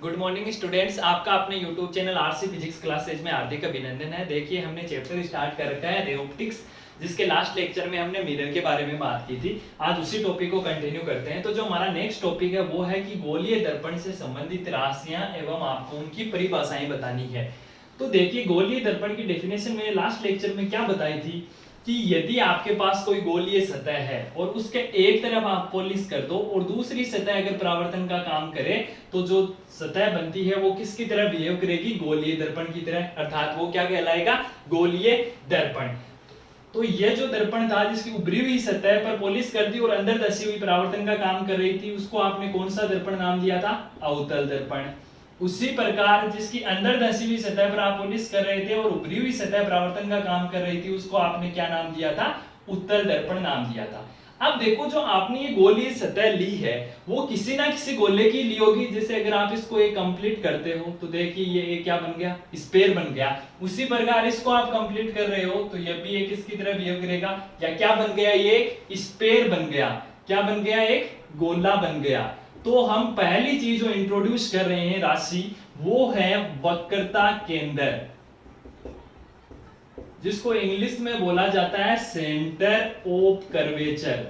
Good morning students, आपका अपने YouTube channel RC physics classes में हार्दिक अभिनंदन है। देखिए हमने चैप्टर स्टार्ट कर रखा है रे ऑप्टिक्स, जिसके लास्ट लेक्चर में हमने मिरर के बारे में बात की थी। आज उसी टॉपिक को कंटिन्यू करते हैं। तो जो हमारा नेक्स्ट टॉपिक है वो है कि गोलीय दर्पण से संबंधित राशियां एवं आपको उनकी परिभाषाएं बतानी है। तो देखिए गोलीय दर्पण की डेफिनेशन मैंने लास्ट लेक्चर में क्या बताई थी कि यदि आपके पास कोई गोलीय सतह है और उसके एक तरफ आप पॉलिश कर दो और दूसरी सतह अगर परावर्तन का काम करे तो जो सतह बनती है वो किसकी तरह बिहेव करेगी? गोलीय दर्पण की तरह, अर्थात वो क्या कहलाएगा? गोलीय दर्पण। तो ये जो दर्पण था जिसकी उभरी हुई सतह पर पॉलिश कर दी और अंदर धसी हुई परावर्तन का काम कर रही थी, उसको आपने कौन सा दर्पण नाम दिया था? अवतल दर्पण। उसी प्रकार जिसकी अंदर धसी हुई सतह पर आप पॉलिश कर रहे थे और उभरी हुई सतह परावर्तन का काम कर रही थी, उसको आपने क्या नाम दिया था? उत्तल दर्पण नाम दिया था। अब देखो जो आपने ये गोलीय सतह ली है वो किसी ना किसी गोले की ली होगी। जैसे अगर आप इसको एक कंप्लीट करते हो तो देखिए ये क्या बन गया? स्फीयर बन गया। उसी प्रकार इसको आप कंप्लीट कर रहे हो तो ये भी एक इसकी तरह बिहेव करेगा, या क्या बन गया? ये एक स्फीयर बन गया। क्या बन गया? एक गोला बन गया। तो हम पहली चीज जो इंट्रोड्यूस कर रहे हैं राशि, वो है वक्रता केंद्र, जिसको इंग्लिश में बोला जाता है सेंटर ऑफ कर्वेचर।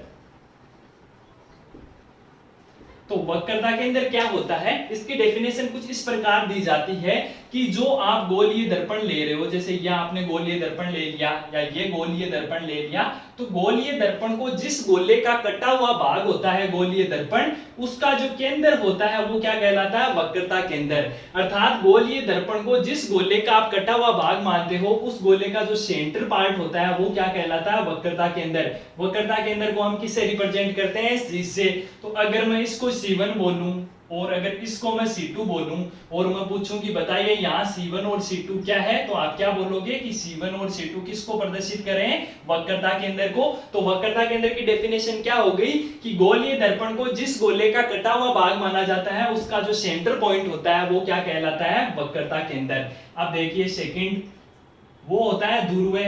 तो वक्रता केंद्र क्या होता है? इसकी डेफिनेशन कुछ इस प्रकार दी जाती है कि जो आप गोलीय दर्पण ले रहे हो, जैसे यह आपने गोलीय दर्पण ले लिया या ये गोलीय दर्पण ले लिया, तो गोलीय दर्पण को जिस गोले का कटा हुआ भाग होता है गोलीय दर्पण, उसका जो केंद्र होता है वो क्या कहलाता है? वक्रता केंद्र। अर्थात गोलीय दर्पण को जिस गोले का आप कटा हुआ भाग मानते हो उस गोले का जो सेंटर पार्ट होता है वो क्या कहलाता है? वक्रता केंद्र। वक्रता केंद्र को हम किससे रिप्रेजेंट करते हैं? C से। तो अगर मैं इसको C1 बोलूं और अगर इसको मैं C2 बोलूं और मैं पूछूं कि बताइए यहाँ C1 और C2 क्या है, तो आप क्या बोलोगे कि C1 और C2 किसको प्रदर्शित करें? वक्रता केंद्र को। तो वक्रता केंद्र की डेफिनेशन क्या हो गई कि गोलीय दर्पण को जिस गोले का कटा हुआ भाग माना जाता है उसका जो सेंटर पॉइंट होता है वो क्या कहलाता है? वक्रता केंद्र। अब देखिए सेकंड, वो होता है ध्रुव।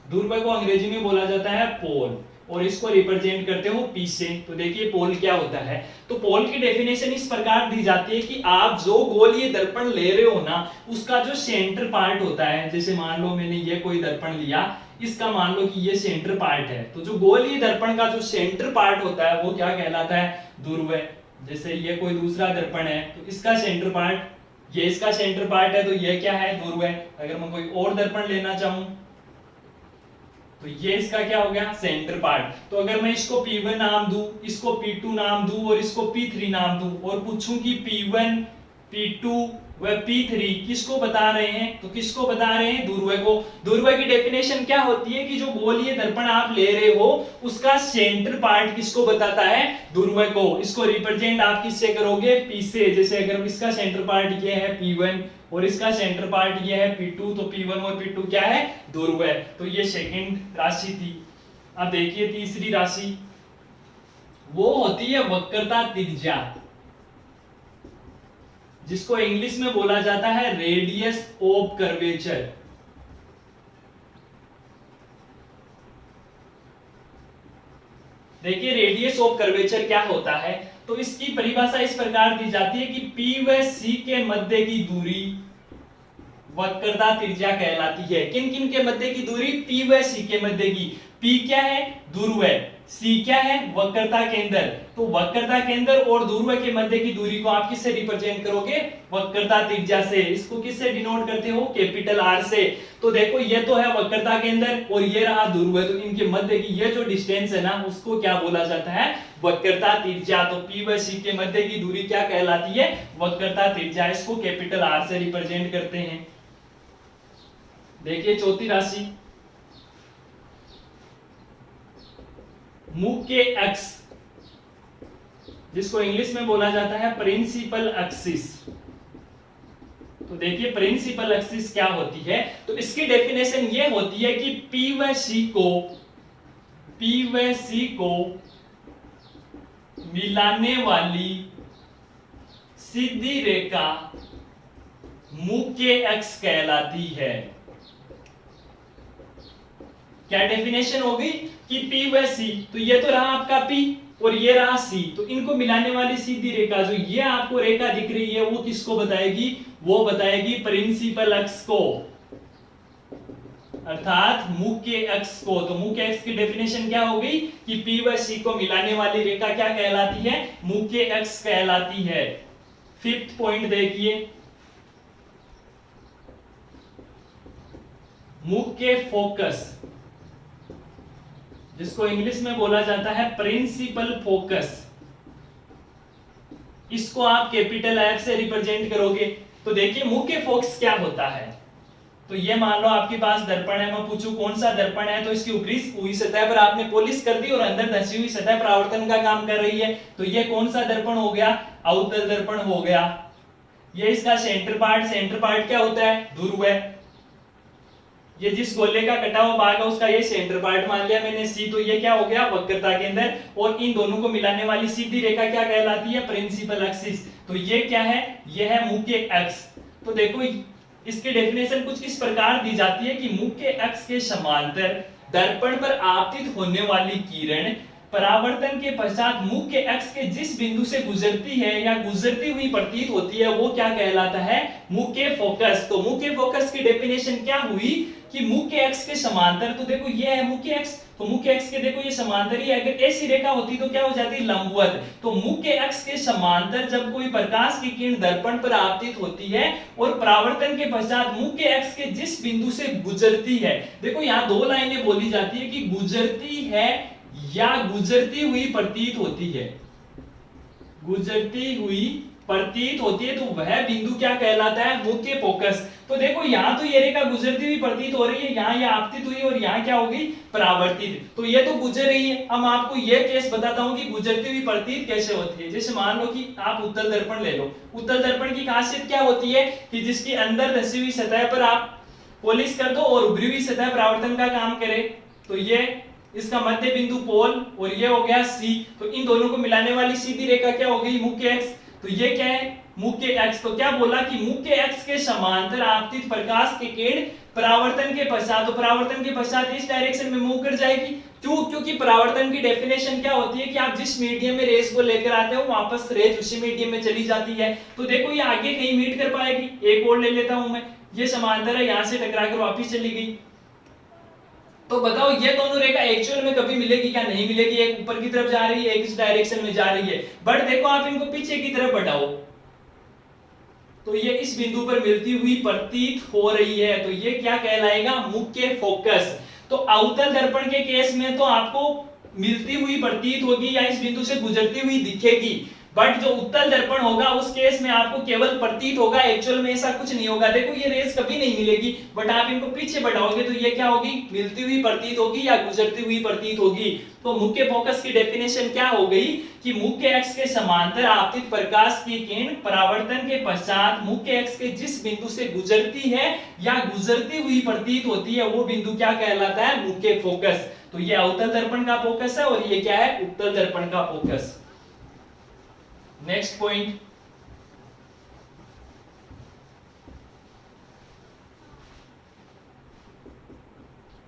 ध्रुव को अंग्रेजी में बोला जाता है पोल, और इसको रिप्रेजेंट करते हो P से। तो देखिए पोल क्या होता है? तो पोल की डेफिनेशन इस प्रकार दी जाती है कि आप जो गोलीय दर्पण ले रहे हो ना, उसका जो सेंटर पार्ट होता है, जैसे मान लो मैंने ये कोई दर्पण लिया, इसका मान लो कि ये सेंटर पार्ट है, तो जो गोलीय दर्पण का जो सेंटर पार्ट होता है वो क्या कहलाता है? ध्रुव। जैसे ये कोई दूसरा दर्पण है तो इसका सेंटर पार्ट, ये इसका सेंटर पार्ट है, तो ये क्या है? ध्रुव। अगर मैं कोई और दर्पण लेना चाहूं तो ये इसका क्या हो गया? Centre part. तो अगर मैं इसको P1 नाम दूं, इसको P2 नाम दूं और इसको P3 नाम दूं और पूछूं कि P1, P2 व P3 किसको बता रहे हैं, तो किसको बता रहे हैं? ध्रुव को। ध्रुव की डेफिनेशन क्या होती है कि जो गोलीय दर्पण आप ले रहे हो उसका सेंटर पार्ट किसको बताता है? ध्रुव को। इसको रिप्रेजेंट आप किससे करोगे? P से। जैसे अगर इसका सेंटर पार्ट ये है P1 और इसका सेंटर पार्ट ये है P2, तो P1 और P2 क्या है? ध्रुव है। तो ये सेकंड राशि थी। अब देखिए तीसरी राशि, वो होती है वक्रता त्रिज्या, जिसको इंग्लिश में बोला जाता है रेडियस ऑफ कर्वेचर। देखिए रेडियस ऑफ कर्वेचर क्या होता है, तो इसकी परिभाषा इस प्रकार दी जाती है कि P व C के मध्य की दूरी वक्रता त्रिज्या कहलाती है। किन किन के मध्य की दूरी? P व C के मध्य की। P क्या है? ध्रुव। C क्या है? वक्रता केंद्र। तो वक्रता केंद्र और ध्रुव के मध्य की दूरी को आप किससे रिप्रेजेंट करोगे? वक्रता त्रिज्या से। इसको किससे डिनोट करते हो? कैपिटल R से। तो देखो ये तो है वक्रता केंद्र और ये रहा ध्रुव, तो इनके मध्य की ये जो डिस्टेंस है ना उसको क्या बोला जाता है? वक्रता त्रिज्या। तो P व C के मध्य की दूरी क्या कहलाती है? वक्रता त्रिज्या। इसको कैपिटल R से रिप्रेजेंट करते हैं। देखिए चौथी राशि, मुख्य अक्ष, जिसको इंग्लिश में बोला जाता है प्रिंसिपल एक्सिस। तो देखिए प्रिंसिपल एक्सिस क्या होती है, तो इसकी डेफिनेशन ये होती है कि P व C को मिलाने वाली सीधी रेखा मुख्य अक्ष कहलाती है। क्या डेफिनेशन होगी कि P व C, तो ये तो रहा आपका P, और ये रहा सी, तो इनको मिलाने वाली सीधी रेखा जो ये आपको रेखा दिख रही है वो किसको बताएगी, वो बताएगी प्रिंसिपल अक्ष को, अर्थात मुख्य अक्ष को। तो मुख्य अक्ष की डेफिनेशन क्या हो गई कि P व C को मिलाने वाली रेखा क्या कहलाती है, मुख्य अक्ष कहलाती है। फिफ्थ पॉइंट देखिए, मुख्य फोकस, जिसको इंग्लिश में बोला जाता है प्रिंसिपल फोकस, इसको आप कैपिटल एफ से रिप्रेजेंट करोगे। तो देखिए मुख्य फोकस क्या होता है, तो ये मान लो आपके पास दर्पण है, मैं पूछूं कौन सा दर्पण है, तो इसकी ऊपरी हुई सतह पर आपने पॉलिश कर दी और अंदर धंसी हुई सतह परावर्तन का काम कर रही है, तो ये कौन सा दर्पण हो गया, अवतल दर्पण हो गया। ये इसका सेंटर पार्ट क्या होता है, ध्रुव है। ये जिस गोले का कटा हुआ भाग है उसका ये सेंटर पार्ट मान लिया मैंने सी, तो ये क्या हो गया वक्रता केंद्र, और इन दोनों को मिलाने वाली सीधी रेखा क्या कहलाती है, प्रिंसिपल एक्सिस। तो ये क्या है, ये है मुख्य अक्ष। तो देखो इसकी डेफिनेशन कुछ इस प्रकार दी जाती है कि मुख्य अक्ष के समांतर दर्पण पर आपतित होने वाली किरण परावर्तन के पश्चात मुख्य अक्ष के जिस बिंदु से गुजरती है या गुजरती हुई प्रतीत होती है वो क्या कहलाता है, मुख्य फोकस। तो मुख्य फोकस की डेफिनेशन क्या हुई कि मुख्य अक्ष के समांतर, तो देखो ये है मुख्य अक्ष, तो मुख्य अक्ष के देखो ये समांतर ही है, अगर ऐसी रेखा होती तो क्या हो जाती, लंबवत। तो मुख्य अक्ष के समांतर जब कोई प्रकाश की किरण दर्पण पर आपतित होती है और परावर्तन के पश्चात मुख्य अक्ष के जिस बिंदु से गुजरती है, देखो यहाँ दो लाइनें बोली जाती है कि गुजरती है या गुजरती हुई प्रतीत होती है, गुजरती हुई प्रतीत होती है, तो वह बिंदु क्या कहलाता है, मुख्य फोकस। तो देखो यहाँ तो ये रेखा गुजरती हुई प्रतीत हो रही है, यहाँ ये आपतित हुई और यहाँ क्या होगी, परावर्तित। तो ये तो गुजर रही है। अब आपको ये केस बताता हूँ कि गुजरती हुई प्रतीत कैसे होती है। जैसे मान लो कि आप उत्तल दर्पण ले लो, उत्तल दर्पण की खासियत क्या होती है कि जिसकी अंदर धंसी हुई सतह पर आप पॉलिश कर दो और उभरी हुई सतह परावर्तन का काम करे। तो ये इसका मध्य बिंदु पोल और ये हो गया सी, तो इन दोनों को मिलाने वाली सीधी रेखा क्या हो गई, मुख्य अक्ष। तो ये क्या है, मुख्य अक्ष। तो क्या बोला कि मुख्य अक्ष के समांतर आपतित प्रकाश की किरण परावर्तन के पश्चात, तो परावर्तन के पश्चात इस डायरेक्शन में मूव कर जाएगी। क्योंकि परावर्तन की डेफिनेशन क्या होती है कि आप जिस मीडियम में रेस को लेकर आते हो वापस रेस उसी मीडियम में चली जाती है। तो देखो ये आगे कहीं मीट कर पाएगी। एक और ले लेता हूं मैं, ये समांतर है, यहां से टकरा कर वापिस चली गई। तो बताओ ये दोनों रेखा एक्चुअल में कभी मिलेगी क्या, नहीं मिलेगी। एक ऊपर की तरफ जा रही है, एक इस डायरेक्शन में जा रही है, बट देखो आप इनको पीछे की तरफ बढ़ाओ तो ये इस बिंदु पर मिलती हुई प्रतीत हो रही है। तो ये क्या कहलाएगा, मुख्य फोकस। तो अवतल दर्पण के केस में तो आपको मिलती हुई प्रतीत होगी या इस बिंदु से गुजरती हुई दिखेगी, बट जो उत्तल दर्पण होगा उस केस में आपको केवल प्रतीत होगा, एक्चुअल में ऐसा कुछ नहीं होगा। देखो ये रेस कभी नहीं मिलेगी, बट आप इनको पीछे बढ़ाओगे तो ये क्या होगी, मिलती हुई प्रतीत होगी या गुजरती हुई प्रतीत होगी। तो मुख्य फोकस की डेफिनेशन क्या हो गई कि मुख्य अक्ष के समांतर आपतित प्रकाश की किरण परावर्तन के पश्चात मुख्य अक्ष के जिस बिंदु से गुजरती है या गुजरती हुई प्रतीत होती है वो बिंदु क्या कहलाता है, मुख्य फोकस। तो ये अवतल दर्पण का फोकस है और ये क्या है, उत्तल दर्पण का फोकस। नेक्स्ट पॉइंट,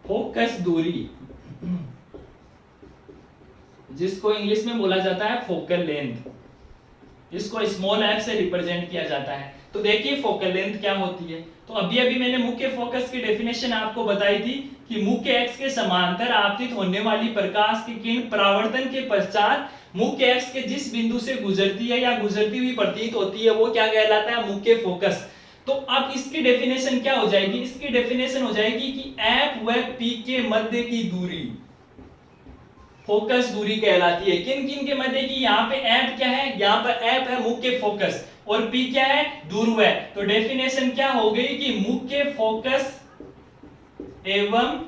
फोकस दूरी, जिसको इंग्लिश में बोला जाता है फोकल लेंथ, इसको स्मॉल एफ से रिप्रेजेंट किया जाता है। तो देखिए फोकल लेंथ क्या होती है। तो अभी अभी मैंने मुख्य फोकस की डेफिनेशन आपको बताई थी कि मुख्य अक्ष के समांतर आपतित होने वाली प्रकाश की किरण परावर्तन के पश्चात मुख्य अक्ष के जिस बिंदु से गुजरती है या गुजरती हुई प्रतीत होती है वो क्या कहलाता है, मुख्य फोकस। तो अब इसकी डेफिनेशन क्या हो जाएगी, इसकी डेफिनेशन हो जाएगी कि एफ व पी के मध्य की दूरी फोकस दूरी कहलाती है। किन किन के मध्य की, यहाँ पे एफ क्या है, यहाँ पर एफ है मुख्य फोकस और पी क्या है, दूरव है। तो डेफिनेशन क्या हो गई कि मुख्य फोकस एवं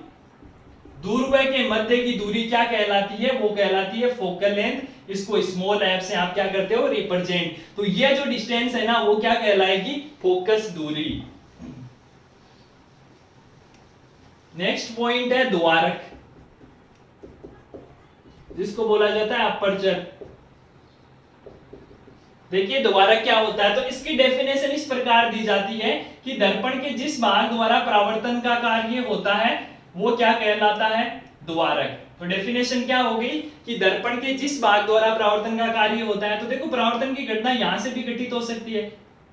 दूरवय के मध्य की दूरी क्या कहलाती है, वो कहलाती है फोकल लेंथ। इसको स्मॉल एफ से आप क्या करते हो, रिप्रेजेंट। तो ये जो डिस्टेंस है ना वो क्या कहलाएगी, फोकस दूरी। नेक्स्ट पॉइंट है द्वारक, जिसको बोला जाता है अपर्चर। देखिए द्वारक क्या होता है, तो इसकी डेफिनेशन इस प्रकार दी जाती है कि दर्पण के जिस भाग द्वारा परावर्तन का कार्य होता है वो क्या कहलाता है, द्वारक। तो डेफिनेशन क्या हो गई कि दर्पण के जिस भाग द्वारा परावर्तन का कार्य होता है, तो देखो परावर्तन की घटना यहां से भी घटित हो सकती है,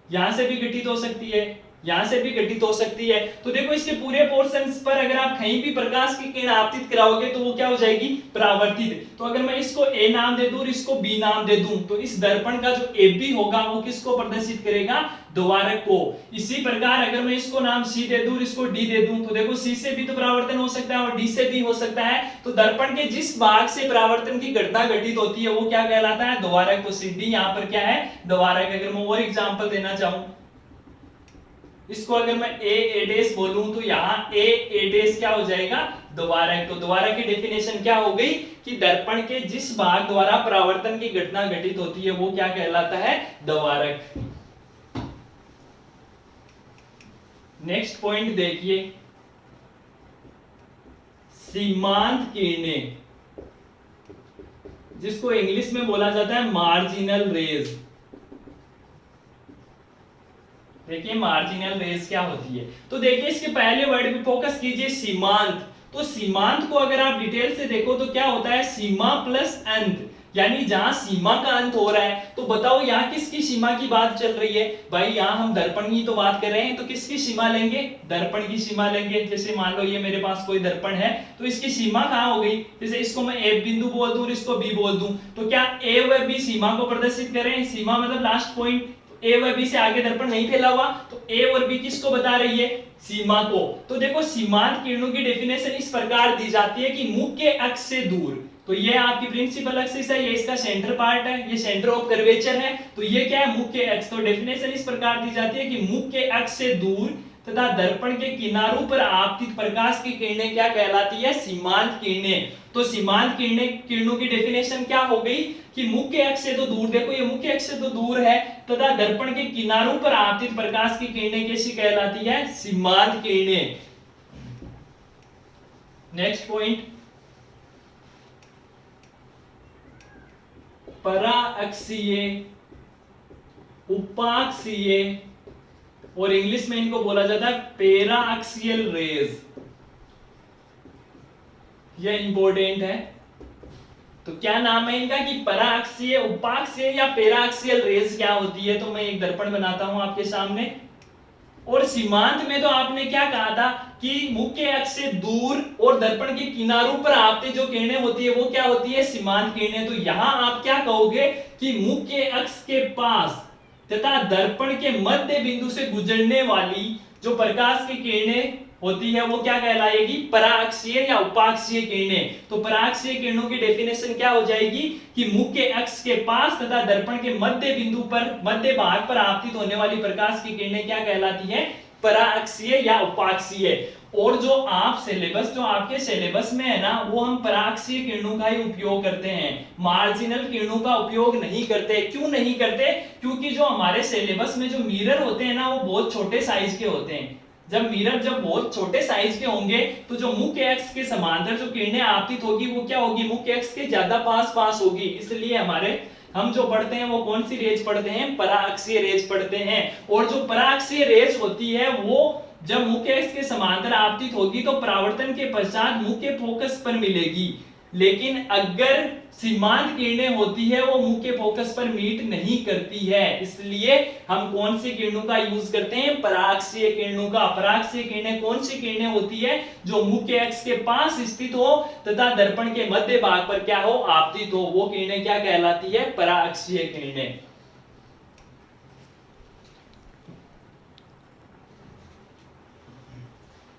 यहां से भी घटित हो सकती है, यहां से भी घटित हो सकती है। तो देखो इसके पूरे पोर्शंस पर अगर आप कहीं भी प्रकाश की किरण आपतित कराओगे तो वो क्या हो जाएगी, परावर्तित। तो अगर मैं इसको ए नाम दे दूं और इसको बी नाम दे दूं, तो इस दर्पण का जो ए बी होगा वो किसको प्रदर्शित करेगा, द्वारक को। इसी प्रकार अगर मैं इसको नाम सी दे दूं और इसको डी दे दूं, तो देखो सी से भी तो परावर्तन हो सकता है और डी से भी हो सकता है। तो दर्पण के जिस भाग से परावर्तन की घटना घटित होती है वो क्या कहलाता है, द्वारक। तो सी डी यहाँ पर क्या है, द्वारक। अगर मैं और एग्जांपल देना चाहूं, इसको अगर मैं ए डैश बोलूं तो यहाँ ए डैश क्या हो जाएगा, द्वारक। तो द्वारक की डेफिनेशन क्या हो गई कि दर्पण के जिस भाग द्वारा परावर्तन की घटना घटित होती है वो क्या कहलाता है, द्वारक। नेक्स्ट पॉइंट देखिए, सीमांत किरणें, जिसको इंग्लिश में बोला जाता है मार्जिनल रेज। देखिए मार्जिनल रेज क्या होती है, तो देखिए इसके पहले वर्ड पे फोकस कीजिए, सीमांत। तो सीमांत को अगर आप डिटेल से देखो तो क्या होता है, सीमा प्लस अंत, यानी जहां सीमा का अंत हो रहा है। तो बताओ यहाँ किसकी सीमा की बात चल रही है, भाई यहाँ हम दर्पण की तो बात कर रहे हैं, तो किसकी सीमा लेंगे, दर्पण की सीमा लेंगे। जैसे मान लो ये मेरे पास कोई दर्पण है, तो इसकी सीमा कहाँ हो गई, जैसे इसको मैं ए बिंदु बोल दूं और इसको बी बोल दूं, तो क्या ए व बी सीमा को प्रदर्शित करें, सीमा मतलब लास्ट पॉइंट, ए व बी से आगे दर्पण नहीं फैला हुआ, तो ए और बी किसको बता रही है, सीमा को। तो देखो सीमांत किरणों की डेफिनेशन इस प्रकार दी जाती है कि मुख्य अक्ष से दूर, तो ये आपकी प्रिंसिपल एक्सिस है, ये इसका सेंटर पार्ट है, ये सेंटर ऑफ कर्वेचर है, तो ये क्या है, मुख्य अक्ष। तो डेफिनेशन इस प्रकार दी जाती है कि मुख्य अक्ष से दूर तथा दर्पण के किनारों पर आपतित प्रकाश की किरणें क्या कहलाती है, सीमांत किरणें। तो सीमांत किरणों की डेफिनेशन क्या हो गई कि मुख्य अक्ष से तो दूर, देखो ये मुख्य अक्ष से तो दूर है, तथा दर्पण के किनारों पर आपतित प्रकाश की किरणें कैसी कहलाती है, सीमांत किरणें। नेक्स्ट पॉइंट, पराअक्षीय, उपाक्षीय, और इंग्लिश में इनको बोला जाता है पेराअक्सियल रेज। ये इंपॉर्टेंट है। तो क्या नाम है इनका कि पराअक्षीय, उपाक्षीय या पेराअक्सियल रेज क्या होती है। तो मैं एक दर्पण बनाता हूं आपके सामने, और सीमांत में तो आपने क्या कहा था कि मुख्य अक्ष से दूर और दर्पण के किनारों पर आपतित जो किरणें होती है वो क्या होती है, सीमांत किरणें। तो यहां आप क्या कहोगे कि मुख्य अक्ष के पास तथा दर्पण के मध्य बिंदु से गुजरने वाली जो प्रकाश की किरणें होती है वो क्या कहलाएगी, पराअक्षीय या उपाक्षीय किरणें। तो पराअक्षीय किरणों की डेफिनेशन क्या हो जाएगी कि मुख्य अक्ष के पास तथा दर्पण के मध्य बिंदु पर, मध्य भाग पर आपतित होने वाली प्रकाश की किरणें क्या कहलाती है, पराअक्षीय या उपाक्षीय। और जो आप सिलेबस, जो आपके सिलेबस में है ना, वो हम पराअक्षीय किरणों का ही उपयोग करते हैं, मार्जिनल किरणों का उपयोग नहीं करते। क्यों नहीं करते, क्योंकि जो हमारे सिलेबस में जो मिरर होते हैं ना वो बहुत छोटे साइज के होते हैं। जब मिरर जब बहुत छोटे साइज के होंगे तो जो मुख्य अक्ष के समांतर जो किरणें आपतित होगी वो क्या होगी, मुख्य अक्ष के ज्यादा पास होगी। इसलिए हम जो पढ़ते हैं वो कौन सी रेज पढ़ते हैं, पराअक्षीय रेज पढ़ते हैं। और जो पराअक्षीय रेज होती है वो जब मुख्य अक्ष के समांतर आपतित होगी तो परावर्तन के पश्चात मुख्य फोकस पर मिलेगी। लेकिन अगर सीमांत किरणें होती है वो मुख्य फोकस पर मीट नहीं करती है, इसलिए हम कौन सी किरणों का यूज करते हैं, पराअक्षीय किरणों का। पराअक्षीय किरणें कौन सी किरणें होती है, जो मुख्य अक्ष के पास स्थित हो तथा दर्पण के मध्य भाग पर क्या हो, आपतित हो, वो किरणें क्या कहलाती है, पराअक्षीय किरणें।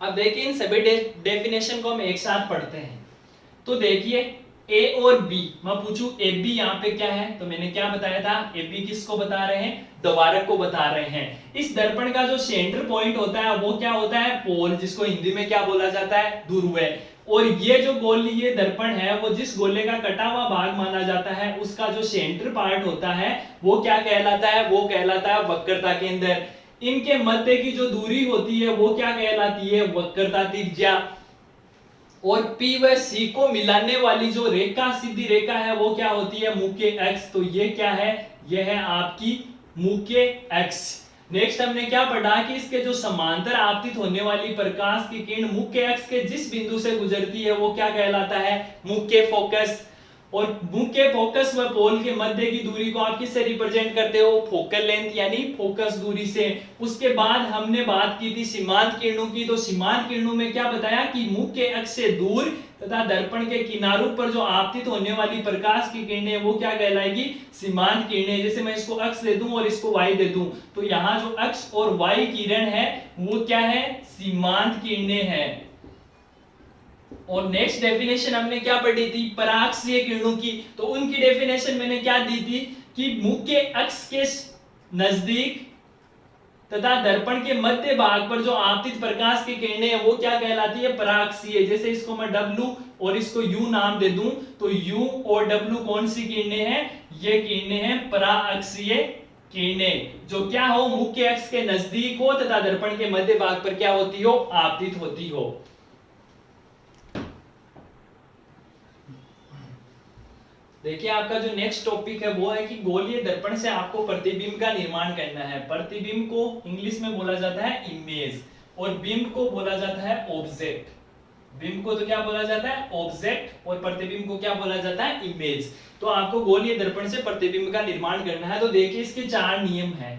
अब देखिए इन सभी डेफिनेशन को हम एक साथ पढ़ते हैं। तो देखिए ए और बी, मैं पूछूं ए बी यहाँ पे क्या है, तो मैंने क्या बताया था, ए बी किसको बता रहे हैं, द्वारक को बता रहे हैं। इस दर्पण का जो सेंटर पॉइंट होता है वो क्या होता है, पोल, जिसको हिंदी में क्या बोला जाता है, ध्रुव। और ये जो गोलीय दर्पण है वो जिस गोले का कटा हुआ भाग माना जाता है उसका जो सेंटर पार्ट होता है वो क्या कहलाता है, वो कहलाता है वक्रता केंद्र। इनके मध्य की जो दूरी होती है वो क्या कहलाती है, वक्रता त्रिज्या। और P व C को मिलाने वाली जो रेखा, सीधी रेखा है वो क्या होती है, मुख्य अक्ष। तो ये क्या है, यह है आपकी मुख्य अक्ष। नेक्स्ट हमने क्या पढ़ा कि इसके जो समांतर आपतित होने वाली प्रकाश की किरण मुख्य अक्ष के जिस बिंदु से गुजरती है वो क्या कहलाता है, मुख्य फोकस। और मुख्य फोकस व पोल के मध्य की दूरी को आप किससे रिप्रेजेंट करते हो, फोकल लेंथ यानी फोकस दूरी से। उसके बाद हमने बात की थी सीमांत किरणों की, तो सीमांत किरणों में क्या बताया कि मुख्य अक्ष से दूर तथा दर्पण के किनारों पर जो आपतित होने वाली प्रकाश की किरणें वो क्या कहलाएगी, सीमांत किरणें। जैसे मैं इसको अक्ष दे दूं और इसको वाई दे दूं, तो यहाँ जो अक्ष और वाई किरण है वो क्या है, सीमांत किरणें हैं। और नेक्स्ट डेफिनेशन हमने क्या पढ़ी थी, पराक्षीय किरणों की। तो उनकी डेफिनेशन मैंने क्या दी थी कि मुख्य अक्ष के नजदीक तथा दर्पण के मध्य भाग पर जो आपतित प्रकाश की किरणें हैं वो क्या कहलाती है, पराक्षीय। जैसे इसको मैं W और इसको U नाम दे दूं, तो U और W कौन सी किरणें हैं, ये किरणें हैं पराक्षीय किरणें, जो क्या हो, मुख्य अक्ष के नजदीक हो तथा दर्पण के मध्य भाग पर क्या होती हो, आपतित होती हो। देखिए आपका जो नेक्स्ट टॉपिक है वो है कि गोलीय दर्पण से आपको प्रतिबिंब का निर्माण करना है। प्रतिबिंब को इंग्लिश में बोला जाता है इमेज और बिंब को बोला जाता है ऑब्जेक्ट। बिंब को तो क्या बोला जाता है, ऑब्जेक्ट, और प्रतिबिंब को क्या बोला जाता है, इमेज। तो आपको गोलीय दर्पण से प्रतिबिंब का निर्माण करना है। तो देखिए इसके 4 नियम हैं।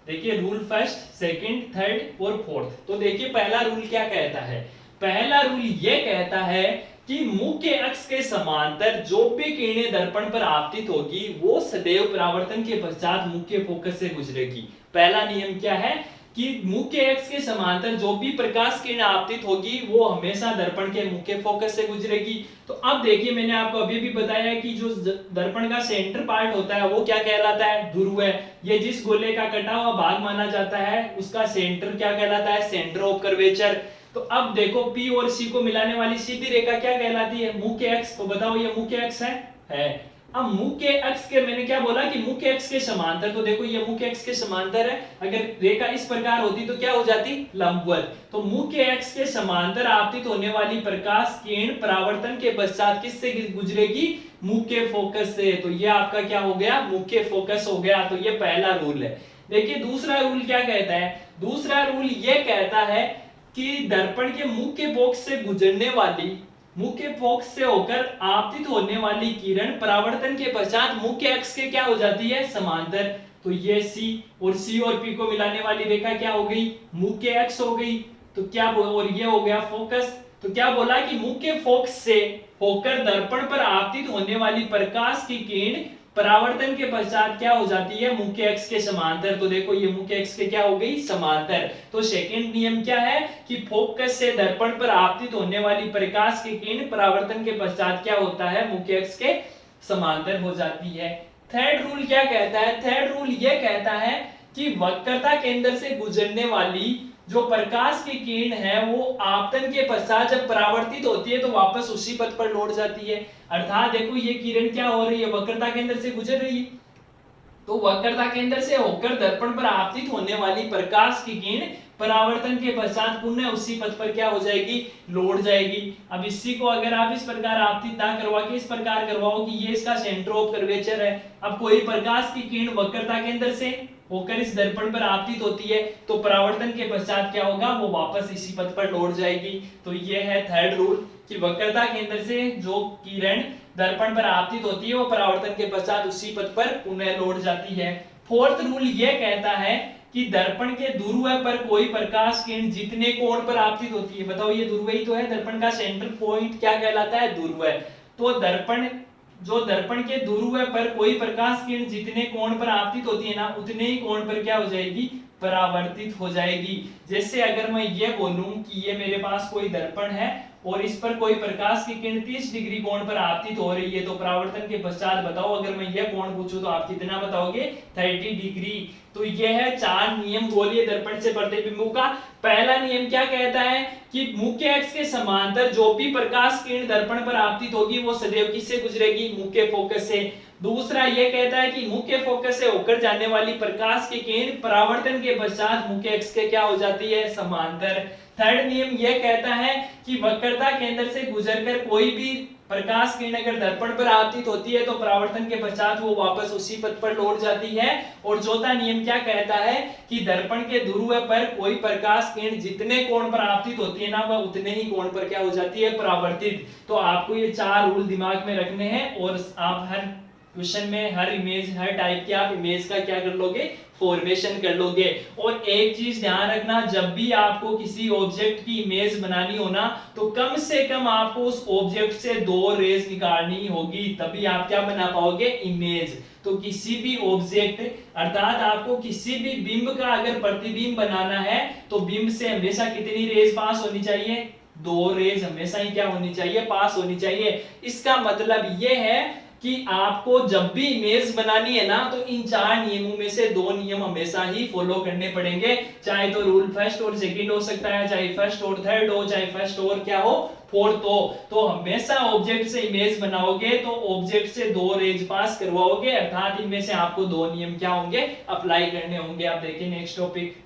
देखिए रूल फर्स्ट, सेकंड, थर्ड और फोर्थ। तो देखिए पहला रूल क्या कहता है, पहला रूल ये कहता है कि मुख्य अक्ष के समांतर जो भी किरणें दर्पण पर आपतित होगी वो सदैव परावर्तन के पश्चात मुख्य फोकस से गुजरेगी। पहला नियम क्या है कि मुख्य अक्ष के समांतर जो भी प्रकाश किरण आपतित होगी वो हमेशा दर्पण के मुख्य फोकस से गुजरेगी। तो अब देखिए मैंने आपको अभी भी बताया कि जो दर्पण का सेंटर पार्ट होता है वो क्या कहलाता है, ध्रुव है। ये जिस गोले का कटा हुआ भाग माना जाता है उसका सेंटर क्या कहलाता है, सेंटर ऑफ कर्वेचर। तो अब देखो P और C को मिलाने वाली सीधी रेखा क्या कहलाती है, मुख्य अक्ष। तो बताओ ये मुख्य अक्ष है। अब मुख्य अक्ष के मैंने क्या बोला कि मुख्य अक्ष के समांतर, तो देखो ये मुख्य अक्ष के समांतर है। अगर रेखा इस प्रकार होती तो क्या हो जाती, लंबवत। तो मुख्य अक्ष के समांतर आपतित होने वाली प्रकाश किरण परावर्तन के पश्चात किससे गुजरेगी, मुख्य फोकस से। तो ये आपका क्या हो गया, मुख्य फोकस हो गया। तो ये पहला रूल है। देखिए दूसरा रूल क्या कहता है, दूसरा रूल ये कहता है कि दर्पण के मुख्य फोकस से गुजरने वाली, मुख्य फोकस से होकर आपतित होने वाली किरण परावर्तन के पश्चात मुख्य अक्ष के क्या हो जाती है, समांतर। तो ये C और C और P को मिलाने वाली रेखा क्या हो गई, मुख्य अक्ष हो गई। तो क्या और ये हो गया फोकस। तो क्या बोला कि मुख्य फोकस से होकर दर्पण पर आपतित होने वाली प्रकाश की किरण परावर्तन के पश्चात क्या हो जाती है, मुख्य अक्ष के समांतर। तो देखो ये मुख्य अक्ष के क्या हो गई, समांतर। तो सेकंड नियम क्या है कि फोकस से दर्पण पर आपतित होने वाली प्रकाश की किरण परावर्तन के पश्चात क्या होता है, मुख्य अक्ष के समांतर हो जाती है। थर्ड रूल क्या कहता है, थर्ड रूल ये कहता है कि वक्रता केंद्र से गुजरने वाली जो प्रकाश की किरण है वो आपतन के पश्चात जब परावर्तित होती है तो वापस उसी पथ पर लौट जाती है। अर्थात देखो ये किरण क्या हो रही है, वक्रता केंद्र से गुजर रही है। तो वक्रता केंद्र से होकर दर्पण पर आपतित होने वाली प्रकाश की किरण परावर्तन के पश्चात पुनः उसी पथ पर क्या हो जाएगी, लौट जाएगी। अब इसी को अगर आप इस प्रकार आपतित ना करवा के इस प्रकार करवाओ कि ये इसका सेंटर ऑफ कर्वेचर है। अब कोई प्रकाश की किरण वक्रता केंद्र से होकर इस दर्पण पर आपतित होती है तो परावर्तन के पश्चात क्या होगा, वो वापस इसी पथ पर लौट जाएगी। तो ये है थर्ड रूल कि वक्रता केंद्र से जो किरण दर्पण पर आपतित होती है वो परावर्तन के पश्चात उसी पथ पर पुनः लौट जाती है। फोर्थ रूल ये कहता है कि दर्पण के ध्रुव पर कोई प्रकाश किरण जितने कोण पर आपतित होती है, बताओ ये ध्रुव ही तो है, दर्पण का सेंटर पॉइंट क्या कहलाता है, ध्रुव। तो दर्पण जो दर्पण के ध्रुव पर कोई प्रकाश किरण जितने कोण पर आपतित होती है ना उतने ही कोण पर क्या हो जाएगी, परावर्तित हो जाएगी। जैसे अगर मैं ये बोलूं कि ये मेरे पास कोई दर्पण है और इस पर कोई प्रकाश की किरण 30 डिग्री कोण पर आपतित हो रही है तो परावर्तन के पश्चात बताओ अगर मैं यह कोण पूछूं तो आप कितना बताओगे, 30 डिग्री। तो यह है 4 नियम गोलीय दर्पण से प्रतिबिंबों का। पहला नियम क्या कहता है कि मुख्य अक्ष के समांतर जो भी प्रकाश किरण दर्पण पर आपतित होगी वो सदैव किससे गुजरेगी, मुख्य फोकस से। दूसरा यह कहता है कि मुख्य फोकस से होकर जाने वाली प्रकाश की किरण परावर्तन के पश्चात मुख्य अक्ष के क्या हो जाती है, समांतर। थर्ड नियम यह कहता है कि वक्रता केंद्र से गुजरकर कोई भी प्रकाश किरण अगर दर्पण पर आपतित होती है तो परावर्तन के पश्चात वो वापस उसी पथ पर लौट जाती है। और चौथा नियम क्या कहता है कि दर्पण के ध्रुव पर कोई प्रकाश किरण जितने कोण पर आपतित होती है ना वह उतने ही कोण पर क्या हो जाती है, परावर्तित। तो आपको ये 4 रूल दिमाग में रखने हैं और आप हर क्वेश्चन में हर इमेज, हर टाइप की आप इमेज का क्या कर लोगे, फॉर्मेशन कर लोगे। और एक चीज ध्यान रखना, जब भी आपको किसी ऑब्जेक्ट की इमेज बनानी हो ना तो कम से कम आपको उस ऑब्जेक्ट से 2 रेज निकालनी होगी, तभी आप क्या बना पाओगे, इमेज। तो किसी भी ऑब्जेक्ट अर्थात आपको किसी भी बिंब का अगर प्रतिबिंब बनाना है तो बिंब से हमेशा कितनी रेज पास होनी चाहिए, 2 रेज हमेशा ही क्या होनी चाहिए, पास होनी चाहिए। इसका मतलब यह है कि आपको जब भी इमेज बनानी है ना तो इन 4 नियमों में से 2 नियम हमेशा ही फॉलो करने पड़ेंगे, चाहे तो रूल फर्स्ट और सेकंड हो सकता है, चाहे फर्स्ट और थर्ड हो, चाहे फर्स्ट और क्या हो, फोर्थ हो। तो हमेशा ऑब्जेक्ट से इमेज बनाओगे तो ऑब्जेक्ट से 2 रेज पास करवाओगे, अर्थात इनमें से आपको 2 नियम क्या होंगे, अप्लाई करने होंगे। आप देखिए नेक्स्ट टॉपिक।